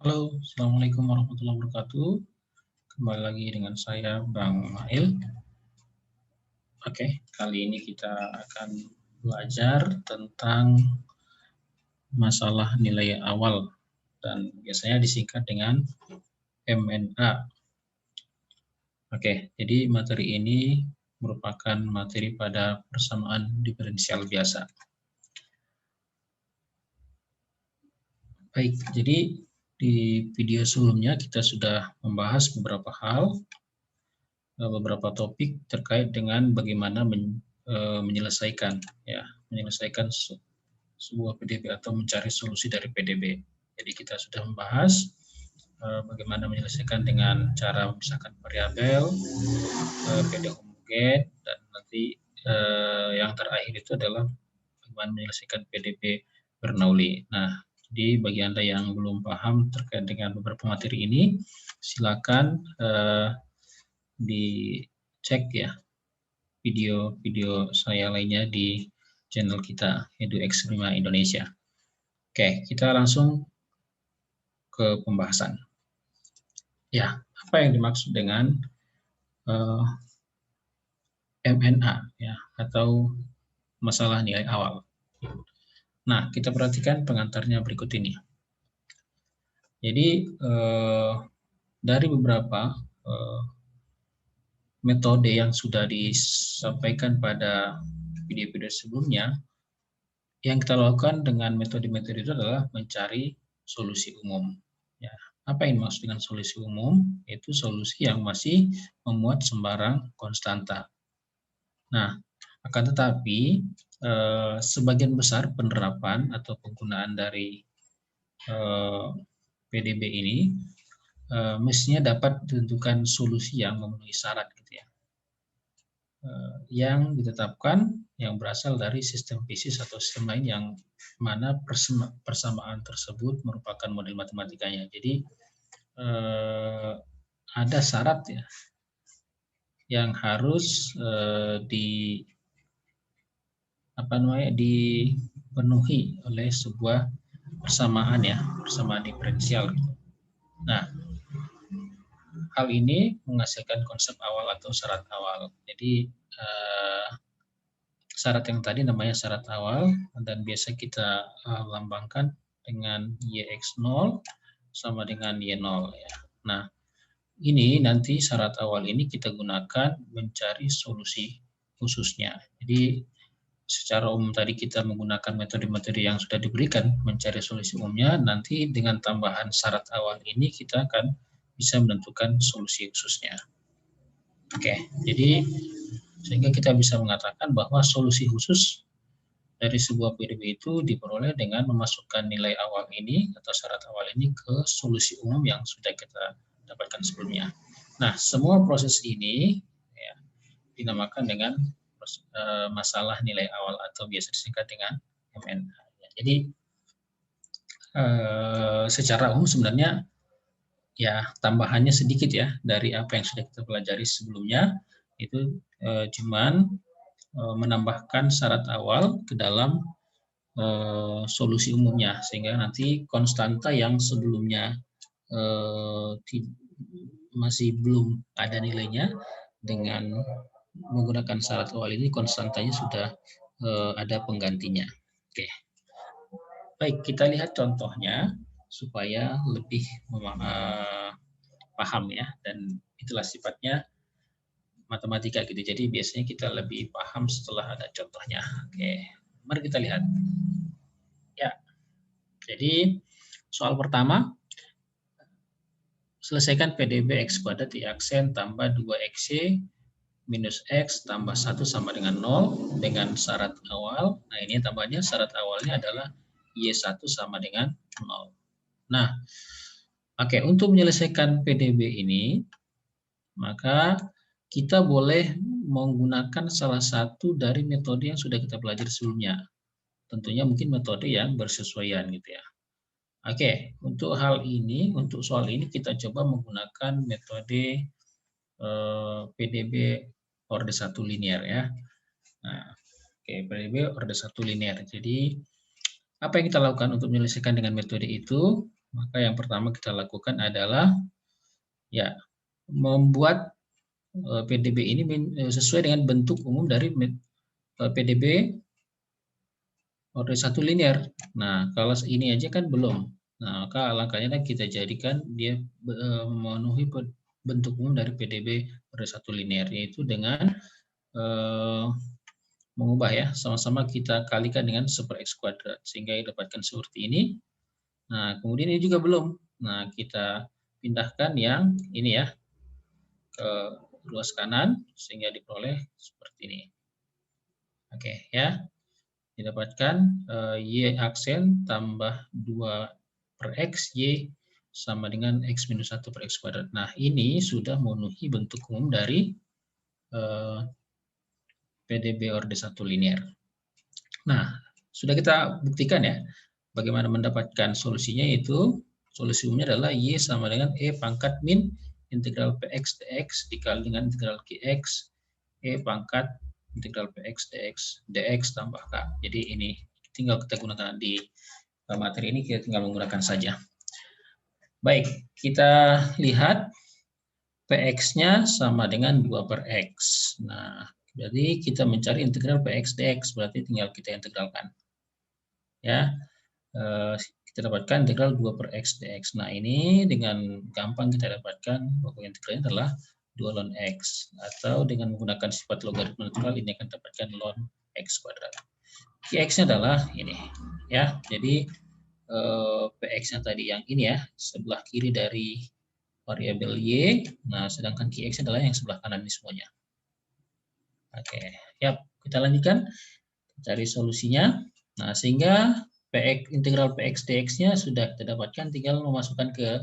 Halo, Assalamualaikum warahmatullahi wabarakatuh. Kembali lagi dengan saya, Bang Mail. Oke, kali ini kita akan belajar tentang masalah nilai awal dan biasanya disingkat dengan MNA. Oke, jadi materi ini merupakan materi pada persamaan diferensial biasa. Baik, jadi di video sebelumnya kita sudah membahas beberapa hal, beberapa topik terkait dengan bagaimana menyelesaikan sebuah PDB atau mencari solusi dari PDB. Jadi kita sudah membahas bagaimana menyelesaikan dengan cara memisahkan variabel, PD homogen, dan nanti yang terakhir itu adalah bagaimana menyelesaikan PDB Bernoulli. Nah, jadi bagi Anda yang belum paham terkait dengan beberapa materi ini, silakan dicek ya video-video saya lainnya di channel kita EduX5 Indonesia. Oke, kita langsung ke pembahasan. Ya, apa yang dimaksud dengan MNA ya, atau masalah nilai awal? Nah, kita perhatikan pengantarnya berikut ini. Jadi dari beberapa metode yang sudah disampaikan pada video-video sebelumnya, yang kita lakukan dengan metode-metode itu adalah mencari solusi umum. Ya, apa yang dimaksud dengan solusi umum? Itu solusi yang masih memuat sembarang konstanta. Nah, akan tetapi sebagian besar penerapan atau penggunaan dari PDB ini mestinya dapat ditentukan solusi yang memenuhi syarat gitu ya. Yang ditetapkan yang berasal dari sistem fisis atau sistem lain yang mana persamaan tersebut merupakan model matematikanya. Jadi ada syarat ya yang harus dipenuhi oleh sebuah persamaan ya, persamaan diferensial. Nah, hal ini menghasilkan konsep awal atau syarat awal. Jadi syarat yang tadi namanya syarat awal dan biasa kita lambangkan dengan YX0 sama dengan Y0 ya. Nah, ini nanti syarat awal ini kita gunakan mencari solusi khususnya. Jadi secara umum tadi kita menggunakan metode-metode yang sudah diberikan mencari solusi umumnya, nanti dengan tambahan syarat awal ini kita akan bisa menentukan solusi khususnya. Oke, jadi sehingga kita bisa mengatakan bahwa solusi khusus dari sebuah PDB itu diperoleh dengan memasukkan nilai awal ini atau syarat awal ini ke solusi umum yang sudah kita dapatkan sebelumnya. Nah, semua proses ini ya, dinamakan dengan masalah nilai awal atau biasa disingkat dengan MNA. Jadi secara umum sebenarnya ya tambahannya sedikit ya dari apa yang sudah kita pelajari sebelumnya, itu cuman menambahkan syarat awal ke dalam solusi umumnya sehingga nanti konstanta yang sebelumnya masih belum ada nilainya, dengan menggunakan syarat awal ini konstantanya sudah ada penggantinya. Oke. Baik, kita lihat contohnya supaya lebih paham ya, dan itulah sifatnya matematika gitu. Jadi biasanya kita lebih paham setelah ada contohnya. Oke, mari kita lihat. Ya, jadi soal pertama, selesaikan PDB X kuadrat di aksen tambah 2XY minus X tambah 1 sama dengan 0 dengan syarat awal. Nah, ini tambahnya syarat awalnya adalah Y1 sama dengan 0. Nah, oke, untuk menyelesaikan PDB ini, maka kita boleh menggunakan salah satu dari metode yang sudah kita pelajari sebelumnya. Tentunya mungkin metode yang bersesuaian gitu ya. Oke, untuk hal ini, untuk soal ini kita coba menggunakan metode PDB orde 1 linear ya. Nah, oke, PDB orde 1 linear. Jadi apa yang kita lakukan untuk menyelesaikan dengan metode itu? Maka yang pertama kita lakukan adalah ya membuat PDB ini sesuai dengan bentuk umum dari PDB order 1 linear. Nah, kalau ini aja kan belum. Nah, maka langkahnya kita jadikan dia memenuhi bentuk umum dari PDB order 1 linear, yaitu dengan mengubah ya, sama-sama kita kalikan dengan 1/x kuadrat sehingga dapatkan seperti ini. Nah, kemudian ini juga belum. Nah, kita pindahkan yang ini ya ke ruas kanan sehingga diperoleh seperti ini. Oke ya, didapatkan y aksen tambah 2/x y sama dengan x minus 1/x kuadrat. Nah, ini sudah memenuhi bentuk umum dari PDB orde 1 linear. Nah, sudah kita buktikan ya bagaimana mendapatkan solusinya, yaitu solusi umumnya adalah y sama dengan e pangkat min integral px dx dikali dengan integral qx e pangkat integral px dx tambah k. Jadi ini tinggal kita gunakan di materi ini, kita tinggal menggunakan saja. Baik, kita lihat px-nya sama dengan 2/x. Nah, jadi kita mencari integral px dx, berarti tinggal kita integralkan. Ya, kita dapatkan integral 2/x dx. Nah, ini dengan gampang kita dapatkan bahwa integralnya adalah 2 ln x, atau dengan menggunakan sifat logaritma natural ini akan dapatkan ln x kuadrat. Qx-nya adalah ini ya. Jadi px-nya tadi yang ini ya, sebelah kiri dari variabel y. Nah, sedangkan qx-nya adalah yang sebelah kanan ini semuanya. Oke, ya, kita lanjutkan cari solusinya. Nah, sehingga integral px dx-nya sudah kita dapatkan, tinggal memasukkan ke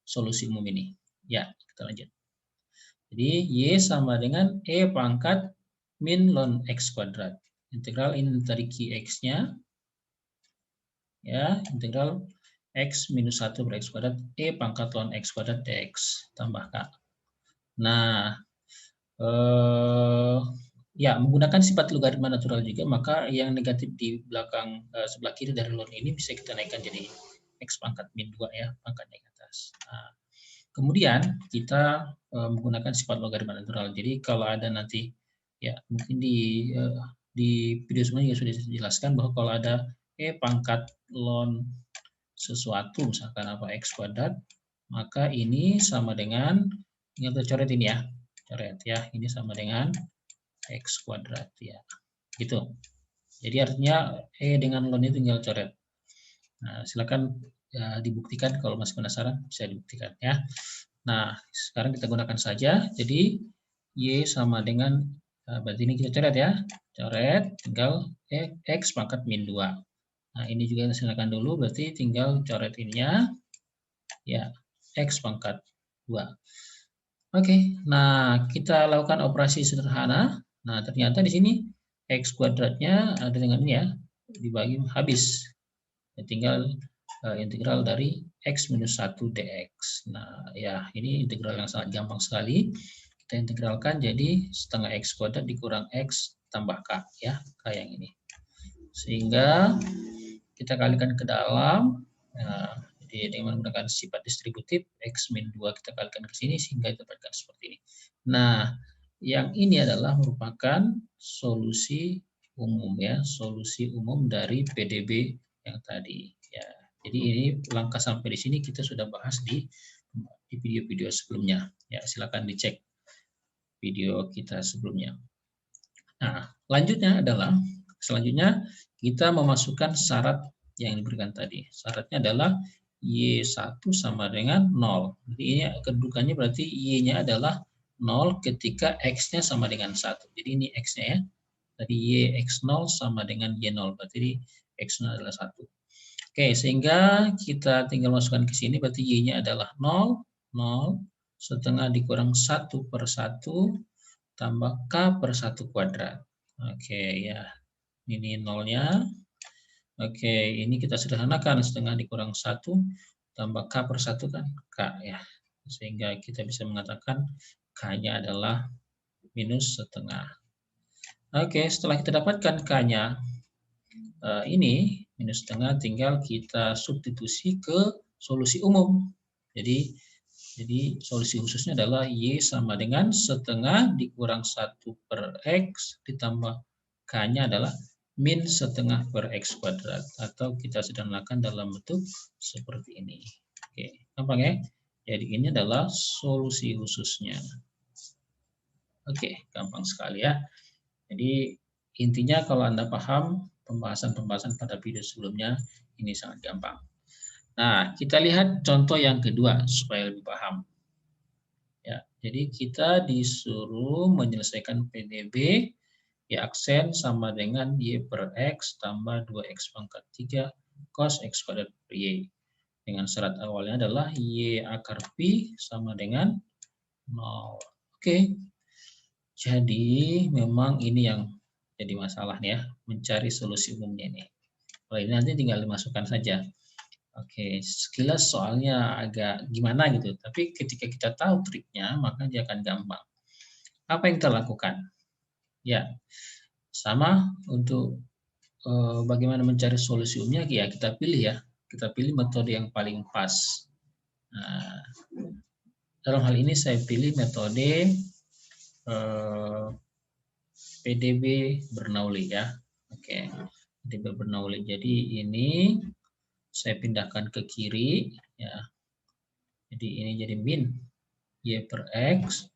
solusi umum ini. Ya, kita lanjut. Jadi y sama dengan e pangkat min ln x kuadrat. Integral ini tadi qx-nya. Ya, integral x minus 1/x kuadrat e pangkat ln x kuadrat dx tambah k. Nah, ya, menggunakan sifat logaritma natural juga, maka yang negatif di belakang sebelah kiri dari ln ini bisa kita naikkan jadi x pangkat min 2 ya, pangkatnya ke atas. Nah, kemudian kita menggunakan sifat logaritma natural. Jadi kalau ada nanti ya mungkin di video sebelumnya sudah dijelaskan bahwa kalau ada e pangkat ln sesuatu, misalkan apa x kuadrat, maka ini sama dengan, tinggal kita coret ini ya, coret ya, ini sama dengan x kuadrat ya, gitu. Jadi artinya e dengan ln itu tinggal coret. Nah, silakan ya, dibuktikan kalau masih penasaran, bisa dibuktikan ya. Nah, sekarang kita gunakan saja. Jadi y sama dengan berarti ini kita coret ya, coret, tinggal x pangkat min 2. Nah, ini juga silakan dulu, berarti tinggal coret ininya ya, x pangkat 2. Oke, nah kita lakukan operasi sederhana. Nah, ternyata di sini x kuadratnya ada dengan ini ya, dibagi habis. Ya, tinggal integral dari x minus 1 dx. Nah, ya ini integral yang sangat gampang sekali. Kita integralkan jadi setengah x kuadrat dikurang x tambah k ya, k yang ini. Sehingga kita kalikan ke dalam. Nah, jadi dengan menggunakan sifat distributif x min 2 kita kalikan ke sini sehingga dapatkan seperti ini. Nah, yang ini adalah merupakan solusi umum ya, solusi umum dari PDB yang tadi ya. Jadi ini langkah sampai di sini kita sudah bahas di video-video sebelumnya ya, silakan dicek video kita sebelumnya. Nah, selanjutnya kita memasukkan syarat yang diberikan tadi. Syaratnya adalah Y1 sama dengan 0. Jadi ini kedudukannya berarti Y-nya adalah 0 ketika X-nya sama dengan 1. Jadi ini X-nya ya. Tadi YX0 sama dengan Y0. Berarti X0 adalah 1. Oke, sehingga kita tinggal masukkan ke sini, berarti Y-nya adalah 0, 0, setengah dikurang 1/1, tambah K per 1 kuadrat. Oke, ya. Ini nolnya. Oke, ini kita sederhanakan, setengah dikurang 1 tambah K per 1 kan K ya. Sehingga kita bisa mengatakan K-nya adalah minus setengah. Oke, setelah kita dapatkan K-nya ini minus setengah, tinggal kita substitusi ke solusi umum. Jadi solusi khususnya adalah Y sama dengan setengah dikurang 1/X ditambah K-nya adalah min setengah per X kuadrat. Atau kita sederhanakan dalam bentuk seperti ini. Oke, gampang ya? Jadi ini adalah solusi khususnya. Oke, gampang sekali ya. Jadi intinya kalau Anda paham pembahasan-pembahasan pada video sebelumnya, ini sangat gampang. Nah, kita lihat contoh yang kedua supaya lebih paham. Ya, jadi kita disuruh menyelesaikan PDB Y aksen sama dengan Y per X tambah 2X pangkat 3 cos X kuadrat per Y. Dengan syarat awalnya adalah Y akar Pi sama dengan 0. Oke, jadi memang ini yang jadi masalah nih ya, mencari solusi umumnya ini. Kalau ini nanti tinggal dimasukkan saja. Oke, sekilas soalnya agak gimana gitu, tapi ketika kita tahu triknya, maka dia akan gampang. Apa yang kita lakukan? Ya, sama untuk bagaimana mencari solusi umumnya, ya kita pilih ya. Kita pilih metode yang paling pas. Nah, dalam hal ini saya pilih metode PDB Bernoulli ya. Oke, PDB Bernoulli. Jadi ini saya pindahkan ke kiri ya. Jadi ini jadi min Y per X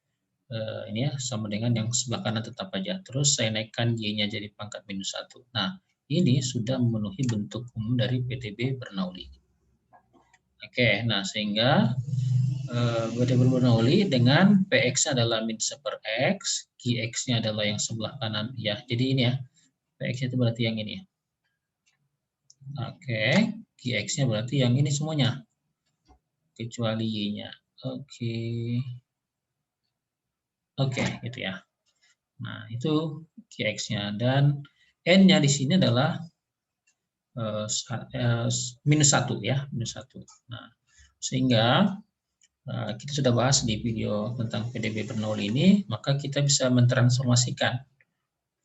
ini ya sama dengan yang sebelah kanan tetap aja. Terus saya naikkan Y-nya jadi pangkat minus 1. Nah, ini sudah memenuhi bentuk umum dari PDB Bernoulli. Oke, nah sehingga PDB Bernoulli dengan PX-nya adalah min 1 per X, QX-nya adalah yang sebelah kanan ya. Jadi ini ya, PX itu berarti yang ini. Oke, QX-nya berarti yang ini semuanya. Kecuali Y-nya. Oke, gitu ya. Nah, itu QX-nya. Dan N-nya di sini adalah minus 1 ya, minus 1. Nah, sehingga kita sudah bahas di video tentang PDB Bernoulli ini, maka kita bisa mentransformasikan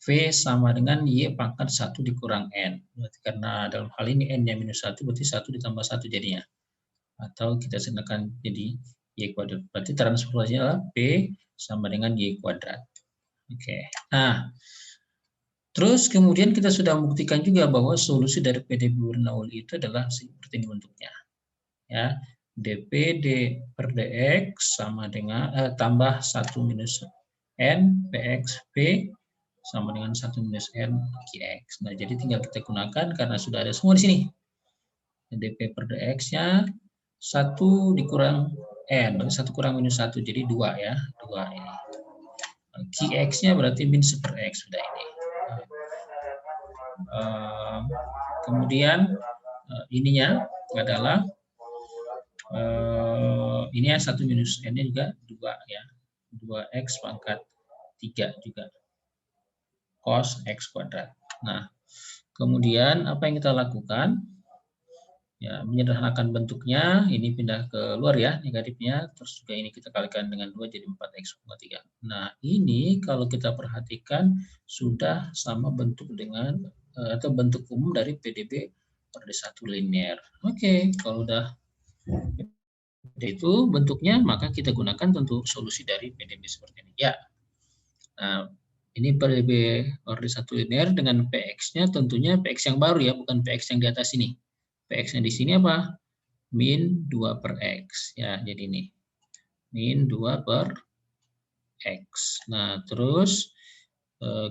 V sama dengan Y pangkat 1 dikurang N. Berarti karena dalam hal ini N-nya minus 1, berarti 1 ditambah 1 jadinya. Atau kita sederhanakan jadi Y kuadrat. Berarti transformasinya adalah P sama dengan Y kuadrat. Oke. Nah, terus kemudian kita sudah membuktikan juga bahwa solusi dari PDB Bernoulli itu adalah seperti ini bentuknya. Ya, dp per dx sama dengan tambah 1 minus n px p sama dengan 1 minus n qx. Nah, jadi tinggal kita gunakan karena sudah ada semua di sini. dp per dx-nya 1 dikurang n, berarti 1 kurang minus 1, jadi 2 ya, 2 ini. Qx-nya berarti min 1 per x, sudah ini. Kemudian ininya adalah ini ya 1 minus n-nya juga 2 ya, 2x pangkat 3 juga cos x kuadrat. Nah, kemudian apa yang kita lakukan? Ya, menyederhanakan bentuknya, ini pindah ke luar ya, negatifnya, terus juga ini kita kalikan dengan 2 jadi 4x pangkat 3. Nah, ini kalau kita perhatikan sudah sama bentuk dengan atau bentuk umum dari PDB per D1 linear. Oke, kalau udah itu bentuknya, maka kita gunakan tentu solusi dari PDB seperti ini. Ya, nah, ini PDB per D1 linear dengan PX-nya tentunya PX yang baru ya, bukan PX yang di atas ini. PX-nya di sini apa? Min 2 per X. Ya, jadi ini. Min 2 per X. Nah, terus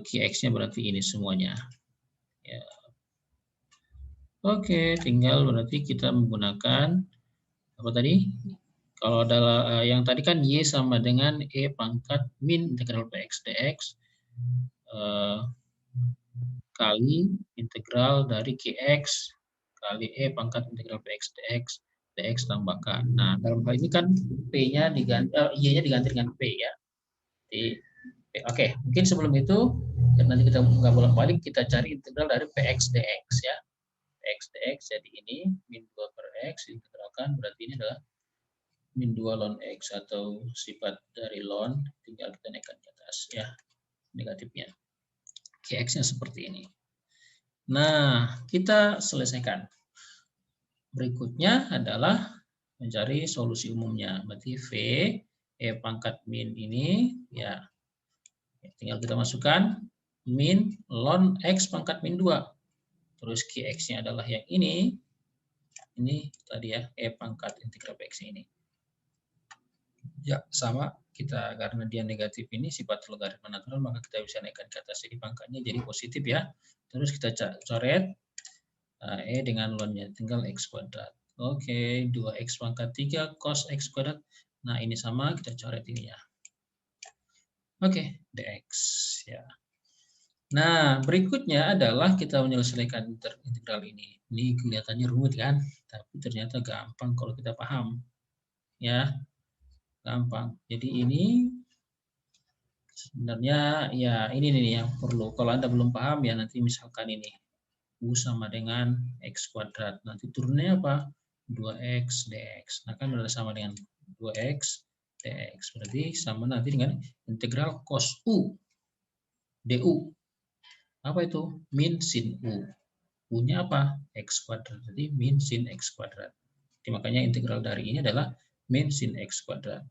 QX-nya berarti ini semuanya. Ya. Oke, tinggal berarti kita menggunakan apa tadi? Kalau adalah yang tadi kan Y sama dengan E pangkat min integral PX dx kali integral dari QX kali E pangkat integral PX dx tambah K. Nah, dalam hal ini kan P-nya diganti, Y-nya diganti dengan P ya. Oke, mungkin sebelum itu, nanti kita nggak bolak-balik, kita cari integral dari PX dx ya. PX dx, jadi ini min 2 per X, integralkan, berarti ini adalah min 2 ln X atau sifat dari ln, tinggal kita naikkan ke atas ya, negatifnya. QX-nya seperti ini. Nah, kita selesaikan. Berikutnya adalah mencari solusi umumnya. Berarti V E pangkat min ini ya tinggal kita masukkan min ln X pangkat min 2. Terus Qx-nya adalah yang ini tadi ya, E pangkat integral X ini. Ya, sama kita karena dia negatif ini sifat logaritma natural, maka kita bisa naikkan ke atas jadi pangkatnya jadi positif ya. Terus kita coret E dengan ln-nya, tinggal X kuadrat. Oke, 2X pangkat 3 cos X kuadrat. Nah, ini sama, kita coret ini ya. Oke, dx ya. Nah, berikutnya adalah kita menyelesaikan integral ini. Ini kelihatannya rumit kan? Tapi ternyata gampang kalau kita paham. Ya, gampang. Jadi ini sebenarnya ya ini nih yang perlu. Kalau Anda belum paham ya nanti misalkan ini. U sama dengan X kuadrat. Nanti turunnya apa? 2X dx. Nah, kan berarti sama dengan 2X dx. Berarti sama nanti dengan integral cos U du. Apa itu? Min sin U. U-nya apa? X kuadrat. Jadi min sin X kuadrat. Jadi, makanya integral dari ini adalah min sin X kuadrat.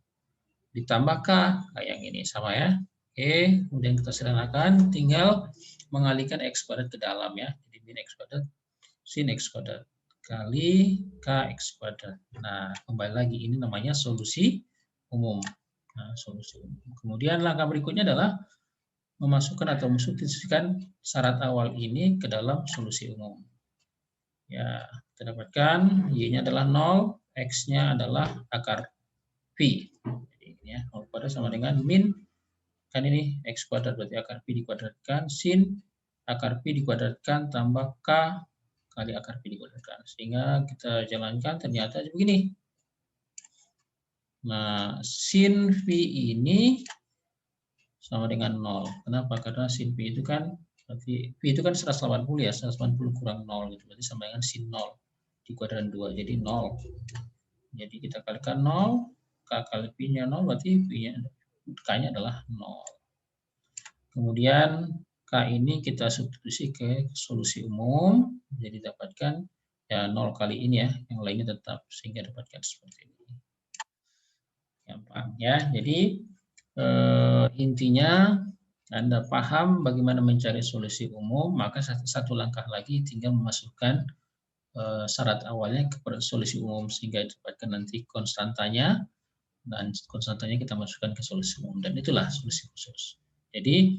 Ditambahkah kayak yang ini? Sama ya. Oke, kemudian kita sederhanakan. Tinggal mengalihkan X kuadrat ke dalam ya. Jadi min X kuadrat sin X kuadrat kali KX kuadrat. Nah, kembali lagi ini namanya solusi umum. Nah, solusi umum. Kemudian langkah berikutnya adalah memasukkan atau mensubstitusikan syarat awal ini ke dalam solusi umum. Ya, kita dapatkan Y-nya adalah 0, X-nya adalah akar Pi. Jadi ini ya, 0 kuadrat sama dengan min, kan ini X kuadrat berarti akar Pi dikuadratkan, sin akar Pi dikuadratkan tambah K kali akar Pi dikuadratkan. Sehingga kita jalankan ternyata begini. Nah, sin Pi ini sama dengan 0. Kenapa? Karena sin Pi itu kan berarti Pi itu kan 180 ya, 180 kurang 0 gitu. Berarti sama dengan sin 0 di kuadran 2 jadi 0. Jadi kita kalikan 0, K kali Pi-nya 0 berarti K-nya adalah 0. Kemudian K ini kita substitusi ke solusi umum, jadi dapatkan ya 0 kali ini ya, yang lainnya tetap sehingga dapatkan seperti ini. Gampang ya. Jadi intinya Anda paham bagaimana mencari solusi umum, maka satu langkah lagi tinggal memasukkan syarat awalnya ke solusi umum sehingga dapatkan nanti konstantanya, dan konstantanya kita masukkan ke solusi umum, dan itulah solusi khusus. Jadi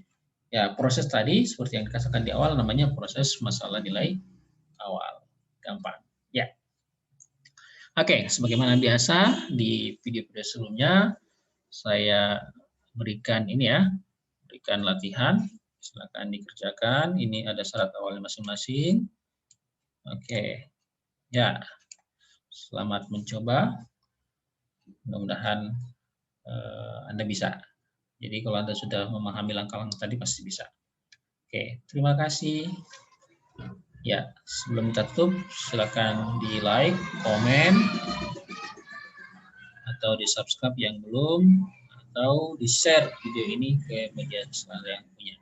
ya proses tadi seperti yang dikatakan di awal namanya proses masalah nilai awal. Gampang ya. Oke, sebagaimana biasa di video-video sebelumnya saya berikan ini ya, berikan latihan, silakan dikerjakan. Ini ada syarat awalnya masing-masing. Oke, ya, selamat mencoba. Mudah-mudahan Anda bisa. Jadi kalau Anda sudah memahami langkah-langkah tadi pasti bisa. Oke, terima kasih. Ya, sebelum kita tutup, silakan di like, komen, atau di subscribe yang belum, atau di share video ini ke media sosial yang punya,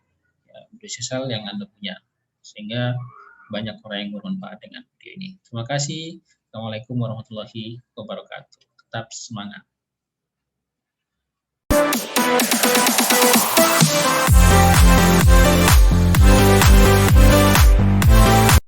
ya, media sosial yang Anda punya, sehingga banyak orang yang bermanfaat dengan video ini. Terima kasih. Assalamualaikum warahmatullahi wabarakatuh. Tetap semangat.